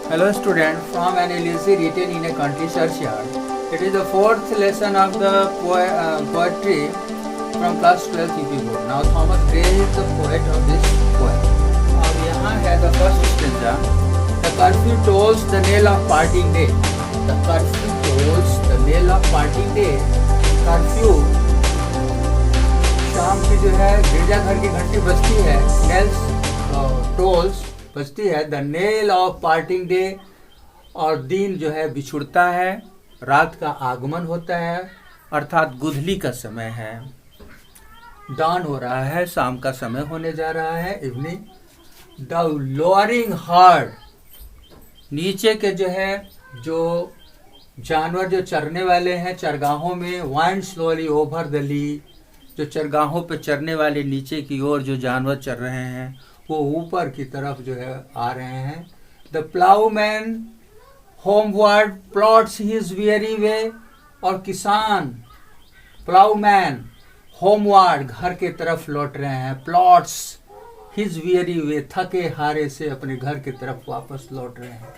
Hello student, from an LLC written in a country churchyard. It is the fourth lesson of the poetry from class 12 UP board. Now Thomas Gray is the poet of this poem. अब यहाँ है the first stanza. The curfew tolls the knell of parting day. The curfew tolls the knell of parting day. Curfew शाम की जो है गिरजाघर की घंटी बजती है. Knells tolls बजती है. The knell of parting day, और दिन जो है बिछुड़ता है, रात का आगमन होता है, अर्थात गुधली का समय है. डॉन हो रहा है, शाम का समय होने जा रहा है, इवनिंग. द लोअरिंग हर्ड, नीचे के जो है जो जानवर जो चरने वाले हैं चरगाहों में, वाइंड स्लोली ओवर द ली, जो चरगाहों पे चरने वाले नीचे की ओर जो जानवर चर रहे हैं वो ऊपर की तरफ जो है आ रहे हैं. The ploughman homeward plods his weary way, और किसान प्लाउमैन होमवर्ड घर के तरफ लौट रहे हैं. प्लॉट्स हिज वेरी वे, थके हारे से अपने घर की तरफ वापस लौट रहे हैं.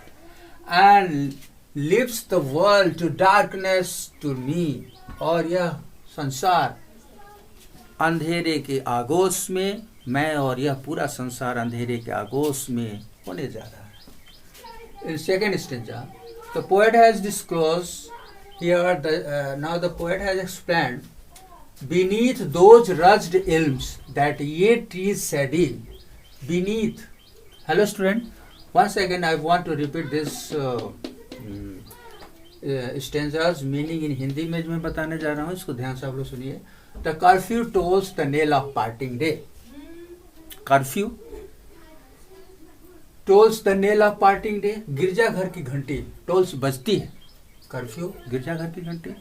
And leaves the world to darkness to me, और यह संसार अंधेरे के आगोश में, मैं और यह पूरा संसार अंधेरे के आगोश में होने जा रहा है. In second stanza, the poet has disclosed here now the poet has explained, beneath those rugged elms that ye trees shady, beneath. Hello student, once again I want to repeat this stanzas meaning in Hindi में जो मैं बताने जा रहा हूँ, इसको ध्यान से आप लोग सुनिए. The curfew tolls the knell of parting day. Curfew tolls the knell of parting day, गिरजाघर की घंटी टोल्स बजती है. कर्फ्यू गिरजाघर की घंटी,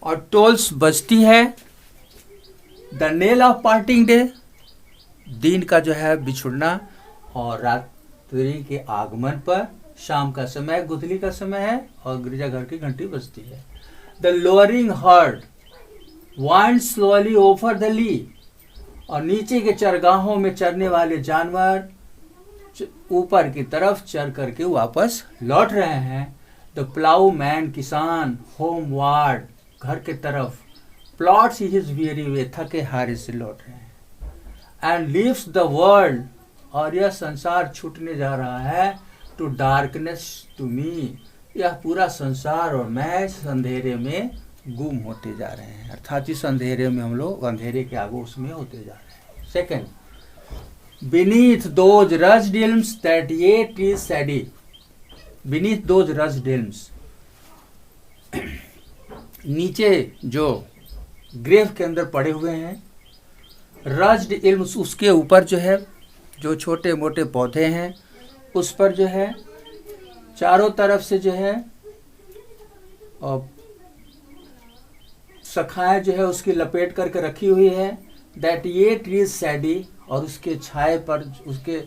और टोल्स बजती है the knell of parting day, दिन का जो है बिछुड़ना, और रात्रि के आगमन पर शाम का समय गुधली का समय है और गिरजाघर की घंटी बजती है. The lowing herd wind slowly over the lea, और नीचे के चरगाहों में चरने वाले जानवर ऊपर की तरफ चर करके वापस लौट रहे हैं. द प्लाउ मैन किसान होमवर्ड घर के तरफ, प्लॉट्स हिज वेरी वे थके हारे से लौट रहे हैं. एंड लीव्स द वर्ल्ड, और यह संसार छूटने जा रहा है, टू डार्कनेस टू मी, यह पूरा संसार और मैं अंधेरे में गुम होते जा रहे हैं, अर्थात इस अंधेरे में हम लोग अंधेरे के आगोश में होते जा रहे हैं. Second, beneath those rugged elms that ye trees shady, beneath those rugged elms, नीचे जो ग्रेव के अंदर पड़े हुए हैं, रज्ड इल्म्स उसके ऊपर जो है जो छोटे मोटे पौधे हैं उस पर जो है चारों तरफ से जो है और शाखाएं जो है उसकी लपेट करके रखी हुई है. दैट ये ट्रीज सैडी, और उसके छाए पर उसके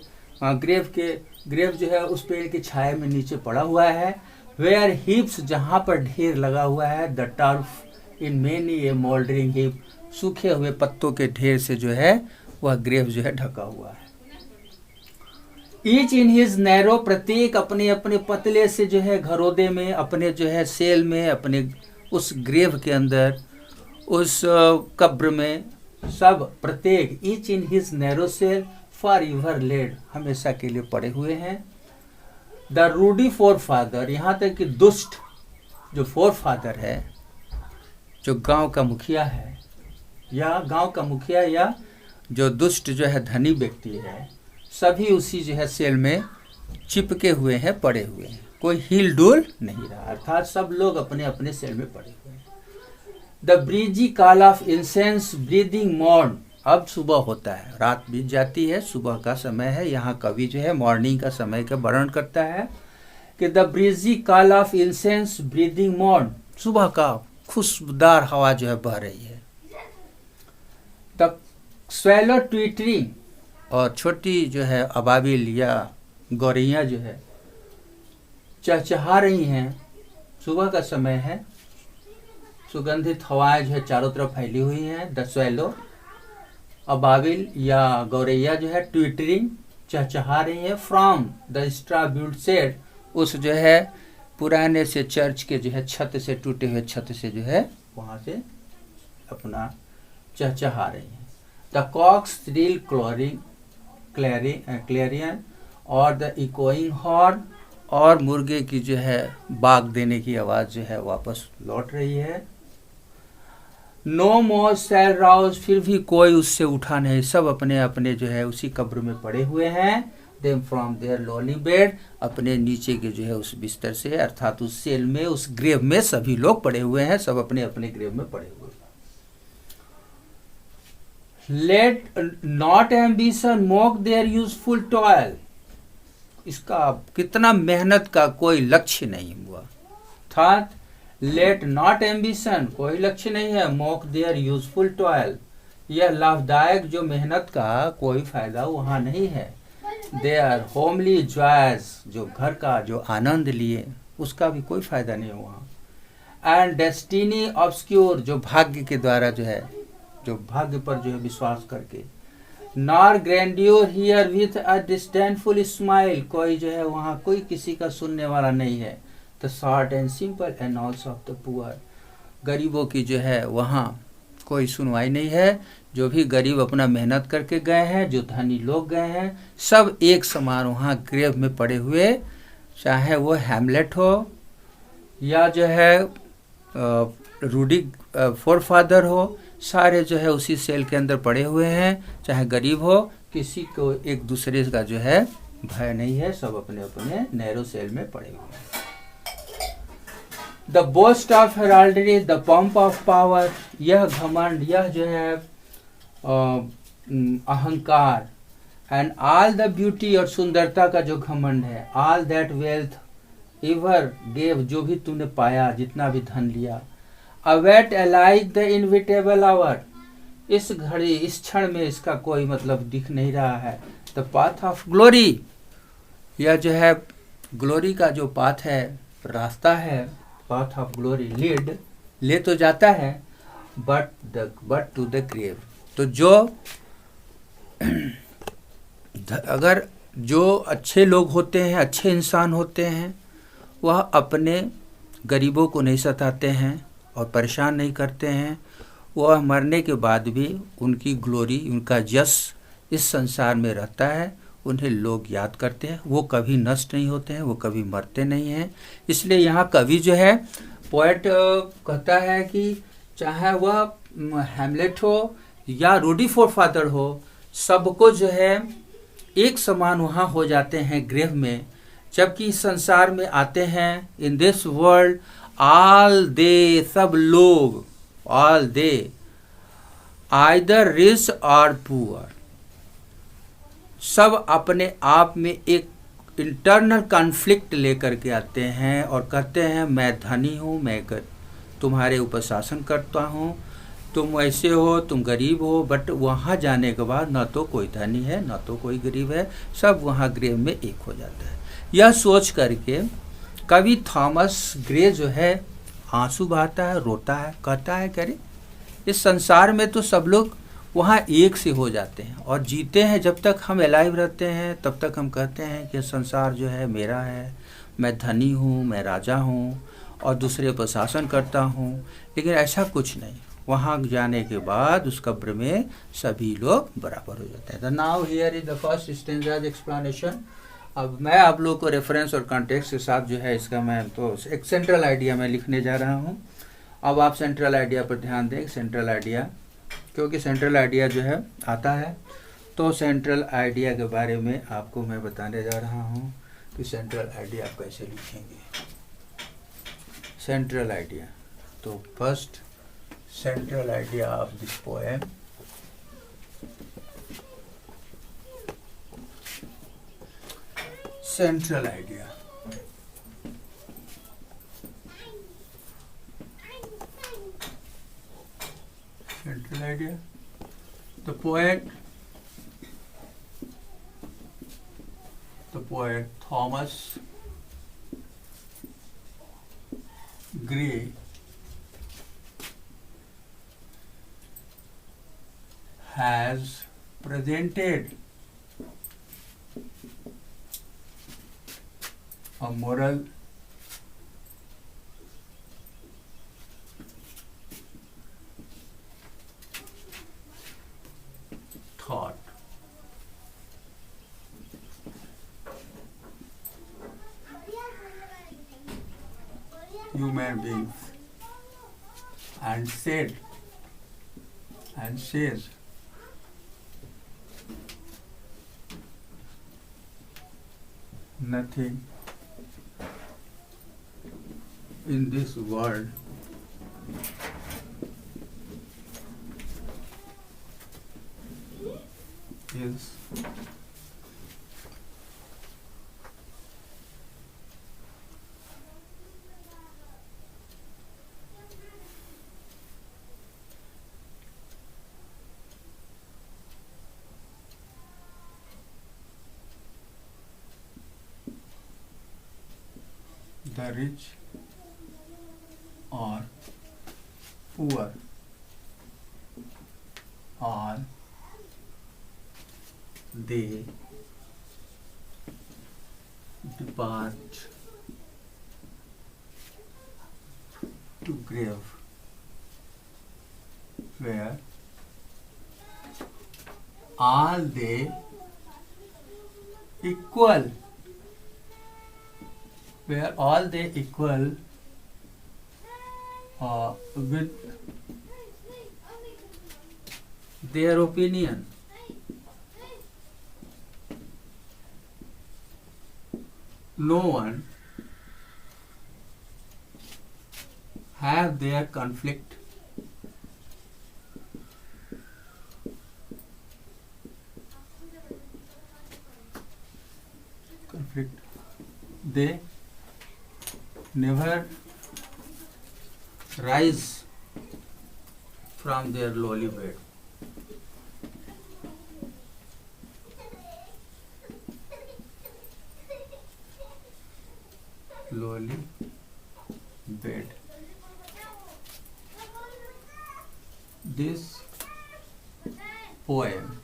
ग्रेव जो है उस पेड़ की छाए में नीचे पड़ा हुआ है. वेयर हिप्स, जहाँ पर ढेर लगा हुआ है. The turf in many a mouldering heap, सूखे हुए पत्तों के ढेर से जो है वह ग्रेव जो है ढका हुआ है. ईच इन हिज नैरो, प्रत्येक अपने अपने पतले से जो है घरोदे में, अपने जो है सेल में, अपने उस ग्रेव के अंदर, उस कब्र में, सब प्रत्येक each in his narrow cell for ever laid, हमेशा के लिए पड़े हुए हैं. द रूडी फोर फादर, यहाँ तक कि दुष्ट जो फोर फादर है, जो गांव का मुखिया है, या गांव का मुखिया या जो दुष्ट जो है धनी व्यक्ति है, सभी उसी जो है सेल में चिपके हुए हैं, पड़े हुए हैं, कोई हिल डुल नहीं रहा, अर्थात सब लोग अपने अपने सेल में पड़े हुए हैं. The breezy call of incense breathing morn, अब सुबह होता है, रात बीत जाती है, सुबह का समय है. यहाँ कवि जो है मॉर्निंग का समय का वर्णन करता है कि the breezy call of incense breathing morn, सुबह का खुशबूदार हवा जो है बह रही है. द स्वेलो ट्विटरिंग, और छोटी जो है अबाबिल या गौरैया जो है चहचहा रही हैं, सुबह का समय है, सुगंधित हवाएं जो है चारों तरफ फैली हुई हैं. द स्वेलो, अबाबिल या गौरैया जो है ट्विटरिंग चहचहा रही है from the straw built shed, उस जो है पुराने से चर्च के जो है छत से, टूटे हुए छत से जो है वहां से अपना चहचहा रही है। द कॉक्स रील क्लैरियन और द इकोइंग हॉर्न, और मुर्गे की जो है बाग देने की आवाज जो है वापस लौट रही है। नो मोर शैल राउज, फिर भी कोई उससे उठा नहीं, सब अपने अपने जो है उसी कब्र में पड़े हुए हैं। Them from their lonely bed, अपने नीचे के जो है उस बिस्तर से, अर्थात उस सेल में, उस ग्रेव में सभी लोग पड़े हुए हैं, सब अपने अपने ग्रेव में पड़े हुए हैं। Let not ambition mock their useful toil, इसका कितना मेहनत का कोई लक्ष्य नहीं हुआ। अर्थात लेट नॉट एम्बिशन, कोई लक्ष्य नहीं है, मोक देयर यूजफुल टॉयल, यह लाभदायक जो मेहनत का कोई फायदा वहां नहीं है। देयर होमली जॉयज, जो घर का जो आनंद लिए उसका भी कोई फायदा नहीं वहां। एंड डेस्टिनी ऑब्सक्योर, जो भाग्य के द्वारा जो है, जो भाग्य पर जो है विश्वास करके। Nor grandeur hear with a disdainful smile, कोई जो है वहां कोई किसी का सुनने वाला नहीं है। The short and simple announce of the poor, गरीबों की जो है वहां कोई सुनवाई नहीं है। जो भी गरीब अपना मेहनत करके गए हैं, जो धनी लोग गए हैं, सब एक समान वहां ग्रेव में पड़े हुए, चाहे वो हैमलेट हो या जो है रूडी फोरफादर हो, सारे जो है उसी सेल के अंदर पड़े हुए हैं। चाहे गरीब हो, किसी को एक दूसरे का जो है भय नहीं है, सब अपने अपने नैरो सेल में पड़े हुए हैं। The boast of heraldry, the pomp of power, यह घमंड, यह जो है अहंकार, एंड ऑल द ब्यूटी, और सुंदरता का जो घमंड है, all that wealth ever gave, जो भी तूने पाया, जितना भी धन लिया। Await alike the inevitable hour, इस घड़ी, इस क्षण में इसका कोई मतलब दिख नहीं रहा है। द पाथ ऑफ ग्लोरी, यह जो है ग्लोरी का जो पाथ है, रास्ता है, पाथ ऑफ ग्लोरी लीड, ले तो जाता है, बट टू द ग्रेव, तो जो अगर जो अच्छे लोग होते हैं, अच्छे इंसान होते हैं, वह अपने गरीबों को नहीं सताते हैं और परेशान नहीं करते हैं। वह मरने के बाद भी उनकी ग्लोरी, उनका यश इस संसार में रहता है, उन्हें लोग याद करते हैं, वो कभी नष्ट नहीं होते हैं, वो कभी मरते नहीं हैं। इसलिए यहाँ कवि जो है, पोएट कहता है कि चाहे वह हैमलेट हो या रूडी फोरफादर हो, सबको जो है एक समान वहाँ हो जाते हैं ग्रेव में। जबकि इस संसार में आते हैं, इन दिस वर्ल्ड ऑल दे, सब लोग, ऑल दे आइदर रिच और पुअर, सब अपने आप में एक इंटरनल कॉन्फ्लिक्ट लेकर के आते हैं और कहते हैं मैं धनी हूँ, मैं तुम्हारे ऊपर शासन करता हूँ, तुम ऐसे हो, तुम गरीब हो। बट वहाँ जाने के बाद न तो कोई धनी है, न तो कोई गरीब है, सब वहाँ ग्रेव में एक हो जाता है। यह सोच करके कवि थॉमस ग्रे जो है आंसू बहाता है, रोता है, कहता है करे इस संसार में तो सब लोग वहाँ एक से हो जाते हैं और जीते हैं। जब तक हम अलाइव रहते हैं तब तक हम कहते हैं कि संसार जो है मेरा है, मैं धनी हूँ, मैं राजा हूँ और दूसरे पर शासन करता हूँ। लेकिन ऐसा कुछ नहीं, वहाँ जाने के बाद उस कब्र में सभी लोग बराबर हो जाते हैं। The now here is the first stanzas explanation. अब मैं आप लोग को रेफरेंस और कॉन्टेक्स्ट के साथ जो है इसका मैं तो एक सेंट्रल आइडिया मैं लिखने जा रहा हूँ। अब आप सेंट्रल आइडिया पर ध्यान दें। सेंट्रल आइडिया, क्योंकि सेंट्रल आइडिया जो है आता है, तो सेंट्रल आइडिया के बारे में आपको मैं बताने जा रहा हूँ कि सेंट्रल आइडिया आप कैसे लिखेंगे। सेंट्रल आइडिया, तो first central idea of this poem, central idea. Central idea. The poet Thomas Gray has presented a moral thought. Human beings and says nothing in this world is the rich or poor, all they depart to grave where all they equal, where all they equal with their opinion. No one have their conflict they never rise from their lowly bed. Lowly bed. This poem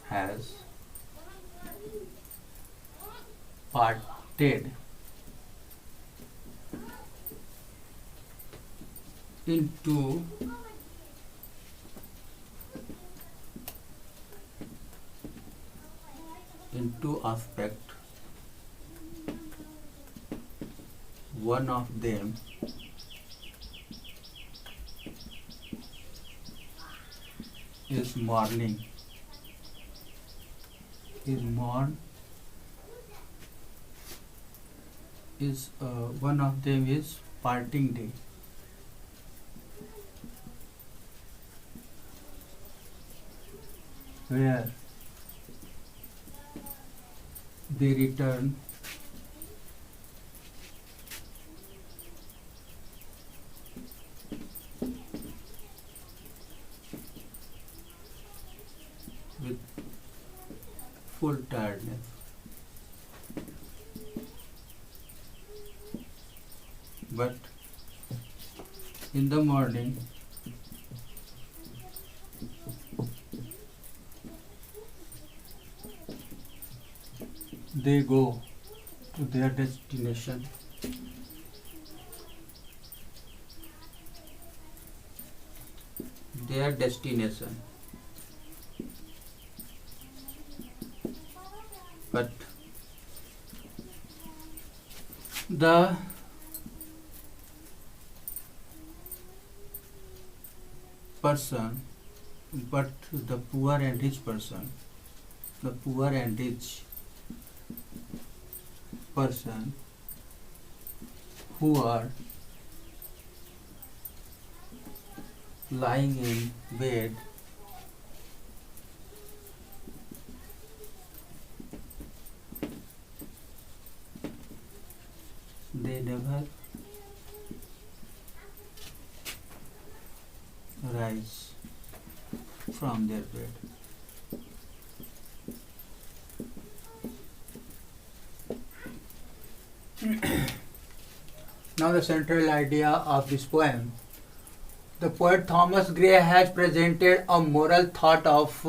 has parted into aspect. One of them is morning. One of them is parting day. Where they return with full tiredness. But in the morning, they go to their destination. But the poor and rich person, who are lying in bed, they never rise from their bed. Now the central idea of this poem. The poet Thomas Gray has presented a moral thought of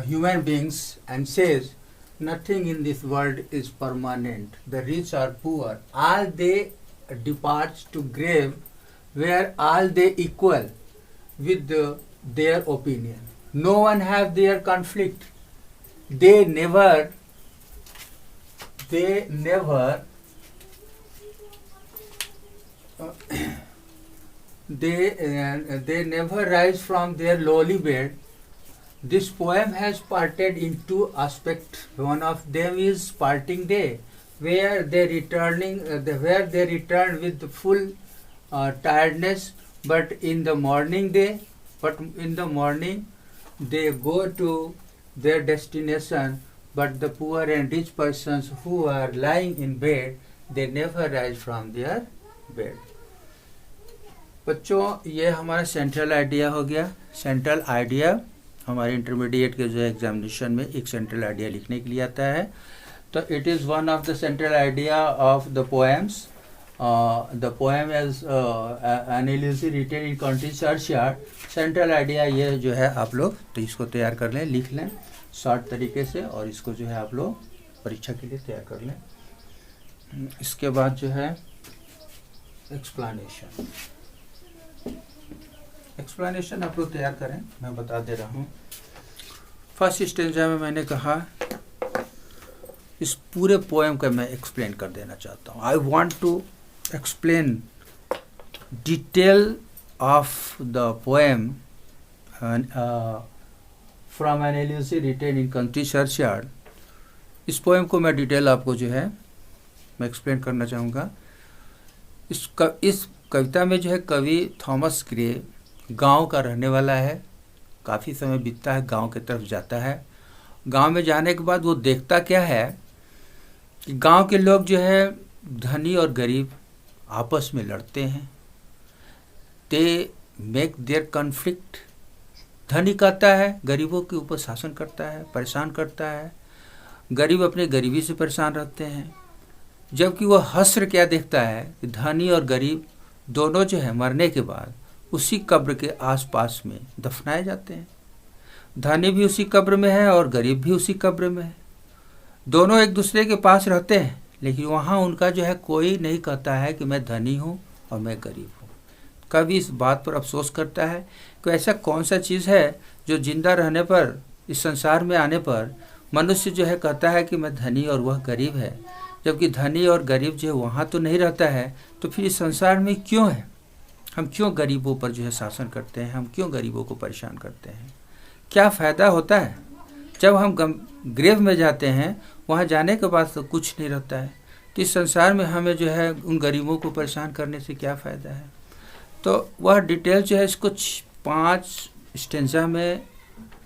human beings and says Nothing in this world is permanent. The rich or poor, all they depart to grave, where all they equal with their opinion. No one have their conflict. They never they never rise from their lowly bed. This poem has parted in two aspects. One of them is parting day, where they return with full tiredness, but in the morning they go to their destination. But the poor and rich persons who are lying in bed, they never rise from their bed. बच्चों, ये हमारा central idea हो गया. Central idea हमारे intermediate के जो examination में एक सेंट्रल आइडिया लिखने के लिए आता है. तो it is one of the central idea of the poems. The poem is analysis written in country churchyard. Central idea ये जो है आप लोग तो इसको तैयार कर लें, लिख लें शॉर्ट तरीके से, और इसको जो है आप लोग परीक्षा के लिए तैयार कर लें. इसके बाद जो है एक्सप्लेनेशन आप लोग तैयार करें. मैं बता दे रहा हूँ. फर्स्ट स्टेंजा में मैंने कहा इस पूरे पोएम का मैं एक्सप्लेन कर देना चाहता हूँ. I want to explain detail of the poem from an elegy written in country churchyard. इस पोएम को मैं डिटेल आपको जो है मैं एक्सप्लेन करना चाहूँगा. इस कविता में जो है कवि थॉमस ग्रे गांव का रहने वाला है. काफ़ी समय बीतता है, गांव की तरफ जाता है. गांव में जाने के बाद वो देखता क्या है कि गांव के लोग जो है धनी और गरीब आपस में लड़ते हैं. They make their conflict. धनी कहता है गरीबों के ऊपर शासन करता है, परेशान करता है. गरीब अपने गरीबी से परेशान रहते हैं. जबकि वह हश्र क्या देखता है कि धनी और गरीब दोनों जो है मरने के बाद उसी कब्र के आसपास में दफनाए जाते हैं. धनी भी उसी कब्र में है और गरीब भी उसी कब्र में है. दोनों एक दूसरे के पास रहते हैं, लेकिन वहाँ उनका जो है कोई नहीं कहता है कि मैं धनी हूँ और मैं गरीब हूँ. कवि इस बात पर अफसोस करता है कि ऐसा कौन सा चीज़ है जो जिंदा रहने पर, इस संसार में आने पर मनुष्य जो है कहता है कि मैं धनी और वह गरीब है. जबकि धनी और गरीब जो है वहाँ तो नहीं रहता है, तो फिर इस संसार में क्यों है? हम क्यों गरीबों पर जो है शासन करते हैं? हम क्यों गरीबों को परेशान करते हैं? क्या फ़ायदा होता है? जब हम ग्रेव में जाते हैं, वहाँ जाने के बाद तो कुछ नहीं रहता है. तो इस संसार में हमें जो है उन गरीबों को परेशान करने से क्या फ़ायदा है? तो वह डिटेल जो है इसको 5 स्टेंजा में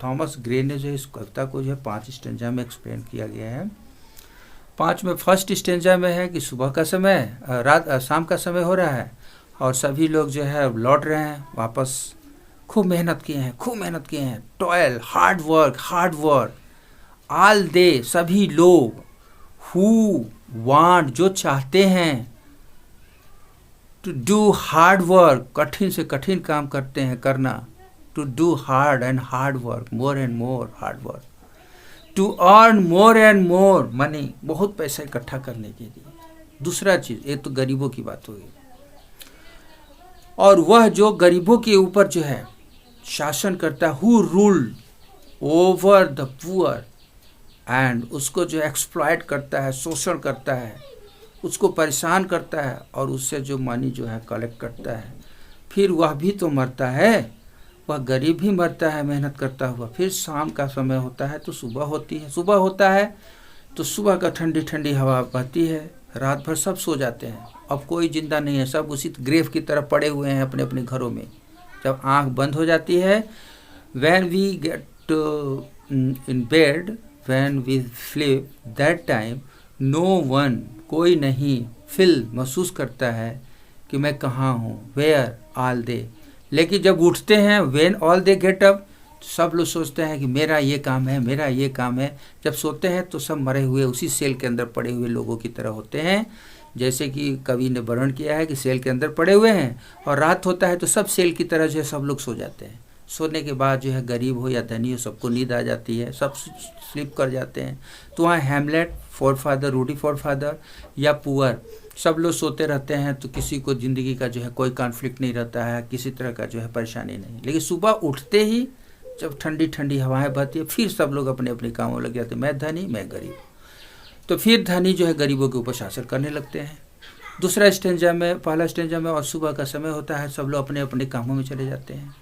थॉमस ग्रे ने जो इस कविता को जो है 5 स्टेंजा में एक्सप्लेन किया गया है. 5 में फर्स्ट स्टेंजा में है कि सुबह का समय, शाम का समय हो रहा है और सभी लोग जो है लौट रहे हैं वापस. खूब मेहनत किए हैं. Toil, hard work. All they, सभी लोग. हु वांट, जो चाहते हैं. टू डू हार्ड वर्क, कठिन से कठिन काम करते हैं करना. To do hard and hard work, more and more hard work. To earn more and more money, बहुत पैसा इकट्ठा करने के लिए. दूसरा चीज़, ये तो गरीबों की बात होगी. और वह जो गरीबों के ऊपर जो है शासन करता है, who rule over the poor, and उसको जो एक्सप्लॉइट करता है, शोषण करता है, उसको परेशान करता है और उससे जो मनी जो है कलेक्ट करता है. फिर वह भी तो मरता है, वह गरीब भी मरता है मेहनत करता हुआ. फिर शाम का समय होता है तो सुबह होती है. सुबह होता है तो सुबह का ठंडी ठंडी हवा बहती है. रात भर सब सो जाते हैं. अब कोई जिंदा नहीं है, सब उसी ग्रेव की तरफ पड़े हुए हैं अपने अपने घरों में. जब आंख बंद हो जाती है, when we get in bed, when we sleep, that time no one, कोई नहीं फील, महसूस करता है कि मैं कहाँ हूँ. Where all they. लेकिन जब उठते हैं, when all they get up, सब लोग सोचते हैं कि मेरा ये काम है, मेरा ये काम है. जब सोते हैं तो सब मरे हुए उसी सेल के अंदर पड़े हुए लोगों की तरह होते हैं. जैसे कि कवि ने वर्णन किया है कि सेल के अंदर पड़े हुए हैं, और रात होता है तो सब सेल की तरह जो है सब लोग सो जाते हैं. सोने के बाद जो है गरीब हो या धनी हो सबको नींद आ जाती है, सब स्लीप कर जाते हैं। तो वहाँ हैमलेट, फोरफादर, रूडी फोरफादर या पुअर, सब लोग सोते रहते हैं, तो किसी को ज़िंदगी का जो है कोई कॉन्फ्लिक्ट नहीं रहता है, किसी तरह का जो है परेशानी नहीं। लेकिन सुबह उठते ही जब ठंडी ठंडी हवाएं बहती है, फिर सब लोग अपने अपने कामों लग जाते हैं, मैं धनी मैं गरीब। तो फिर धनी जो है गरीबों के ऊपर शासन करने लगते हैं। दूसरा स्टेंजा में, पहला स्टेंजा में और सुबह का समय होता है, सब लोग अपने अपने कामों में चले जाते हैं।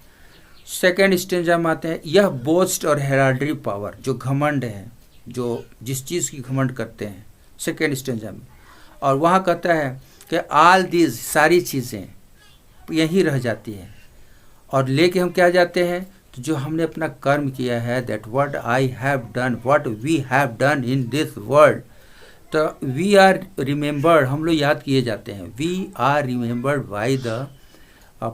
सेकेंड स्टेंजा में आते हैं, यह बोस्ट और हेराल्ड्री पावर, जो घमंड है, जो जिस चीज़ की घमंड करते हैं, सेकेंड स्टेंजा में। और वहाँ कहता है कि ऑल दीज, सारी चीज़ें यहीं रह जाती हैं, और लेके हम क्या जाते हैं, तो जो हमने अपना कर्म किया है, that what I have done, what we have done in this world, तो वी आर रिमेंबर्ड, हम लोग याद किए जाते हैं। We are remembered by the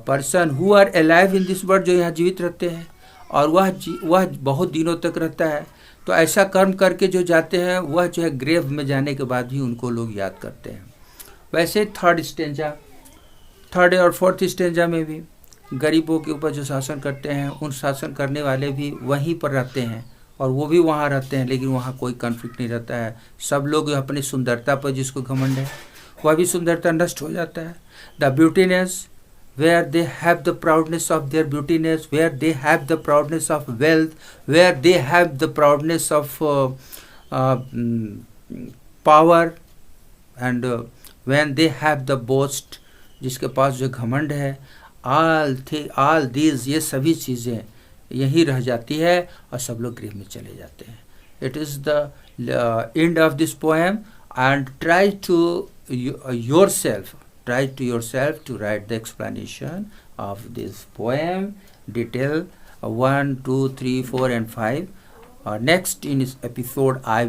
person who are alive in this world, जो यहाँ जीवित रहते हैं, और वह बहुत दिनों तक रहता है। तो ऐसा कर्म करके जो जाते हैं, वह जो है ग्रेव में जाने के बाद ही उनको लोग याद करते हैं। वैसे थर्ड और फोर्थ स्टेंजा में भी गरीबों के ऊपर जो शासन करते हैं, उन शासन करने वाले भी वहीं पर रहते हैं, और वो भी वहाँ रहते हैं, लेकिन वहाँ कोई कॉन्फ्लिक्ट नहीं रहता है। सब लोग अपनी सुंदरता पर जिसको घमंड है, वह भी सुंदरता नष्ट हो जाता है। The beautiness, where they have the proudness of their beautiness, where they have the proudness of wealth, where they have the proudness of power, and when they have the boast, जिसके पास जो घमंड है, all these, ये सभी चीज़ें यहीं रह जाती है और सब लोग गृह में चले जाते हैं। It is the end of this poem, and try to yourself to write the explanation of this poem, detail 1, 2, 3, 4 and 5. Next in this episode I will